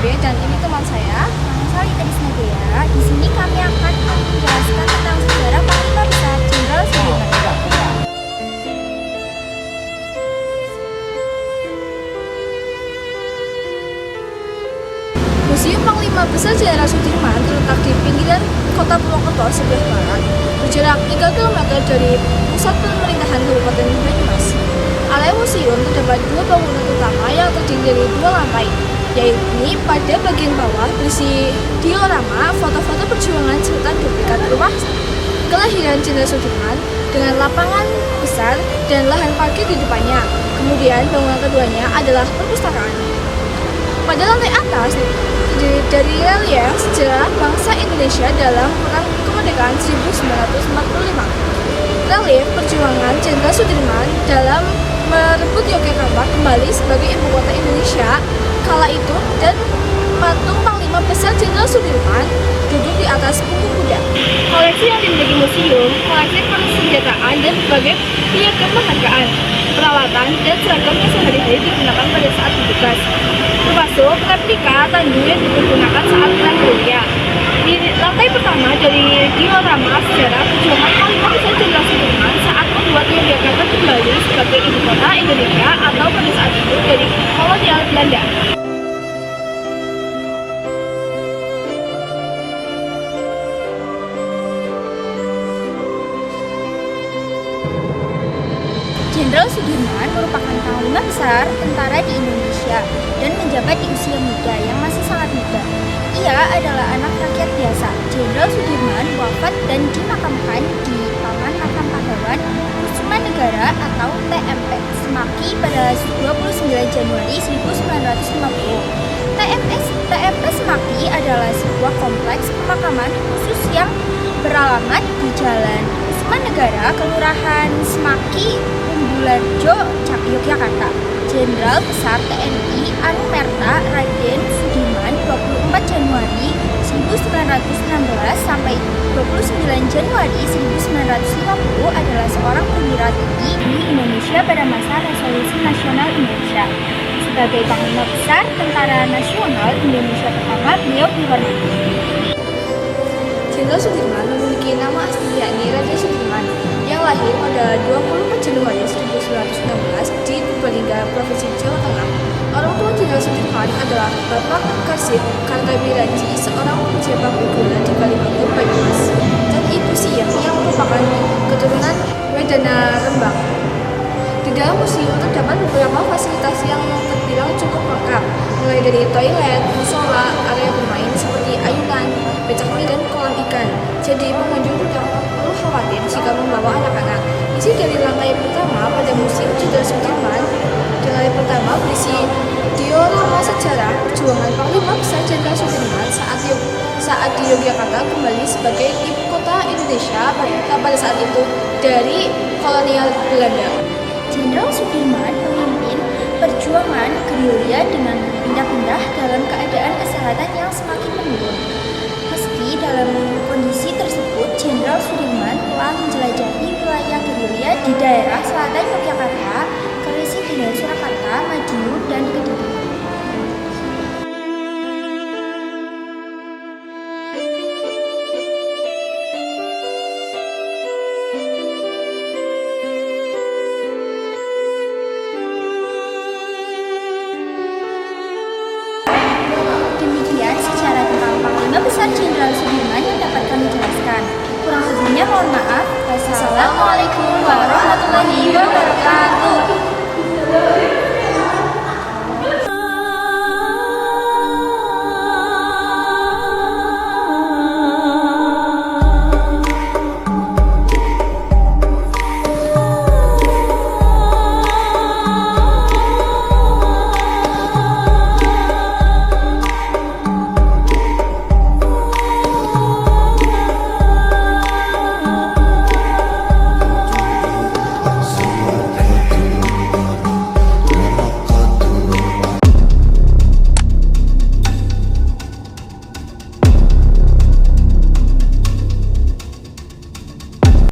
dan ini teman saya. Nama saya Trisna Dea. Di sini kami akan menjelaskan tentang sejarah Panglima Besar Jenderal Sudirman. Museum Panglima Besar Jenderal Sudirman terletak di pinggiran kota Purwokerto sebelah barat, berjarak 3 km dari pusat pemerintahan Kabupaten Banyumas. Area museum terdapat 2 bangunan utama yang terdiri dari 2 lantai, yaitu pada bagian bawah berisi diorama, foto-foto perjuangan serta duplikat rumah kelahiran Jenderal Sudirman dengan lapangan besar dan lahan parkir di depannya. Kemudian bangunan keduanya adalah perpustakaan. Pada lantai atas terdiri dari relief sejarah bangsa Indonesia dalam Perang Kemerdekaan 1945. Relief perjuangan Jenderal Sudirman dalam merebut Yogyakarta kembali sebagai ibu kota Indonesia kala itu, dan patung Panglima Besar Jenderal Sudirman duduk di atas punggung kuda. Koleksi yang dimiliki museum, koleksi persenjataan dan berbagai piagam penghargaan, peralatan dan seragam yang sehari-hari digunakan pada saat bertugas, termasuk replika tandu yang digunakan saat Perang Dunia. Di lantai pertama dari diorama sejarah perjuangan Panglima Besar Jenderal Sudirman saat membuat Yogyakarta kembali sebagai ibu kota Indonesia atau pada saat itu dari kolonial Belanda. Jenderal Sudirman merupakan panglima besar tentara di Indonesia dan menjabat di usia muda yang masih sangat muda. Ia adalah anak rakyat biasa. Jenderal Sudirman wafat dan dimakamkan di Taman Makam Pahlawan Kusumanegara atau TMP Semaki pada 29 Januari 1950. TMP Semaki adalah sebuah kompleks pemakaman khusus yang beralamat di Jalan Kusumanegara, Kelurahan Semaki, Umbularjo, Yogyakarta. Jenderal Besar TNI Anumerta Raden Sudirman 24 Januari 1916 sampai 29 Januari 1950 adalah seorang perwira tinggi di Indonesia pada masa Revolusi Nasional Indonesia. Sebagai Panglima Besar Tentara Nasional Indonesia pertama, beliau dihormati. Jenderal Sudirman memiliki nama asli yakni Raden Sudirman yang lahir pada 24 Januari 1916 di Purbalingga, Provinsi Jawa Tengah. Orang tua Jenderal Sudirman adalah Bapak Karsip Kartabiraji, seorang pejabat berguna di Kalimantan Banyumas, dan Ibu Siem yang merupakan keturunan Wedana Rembang. Di dalam museum terdapat beberapa fasilitas yang terbilang cukup lengkap, mulai dari toilet, musola, area bermain seperti ayunan, becak mie, dan kolam ikan. Jadi pengunjung tidak perlu khawatir jika membawa anak-anak. Isi dari lantai pertama pada Museum Jenderal Sudirman. Di lantai pertama berisi diorama sejarah perjuangan Panglima Besar Jenderal Sudirman saat di Yogyakarta kembali sebagai ibu kota Indonesia pada saat itu dari kolonial Belanda. Jenderal Sudirman memimpin perjuangan gerilya dengan berpindah-pindah dalam keadaan kesehatan yang semakin menurun. Meski dalam kondisi tersebut, Jenderal Sudirman telah menjelajahi wilayah gerilya di daerah selatan Yogyakarta, Karesidenan Surakarta, Madiun, dan Kediri. Demikian sejarah tentang Panglima Besar Jenderal Sudirman yang dapat kami jelaskan. Kurang lebihnya mohon maaf. Wassalamualaikum warahmatullahi wabarakatuh.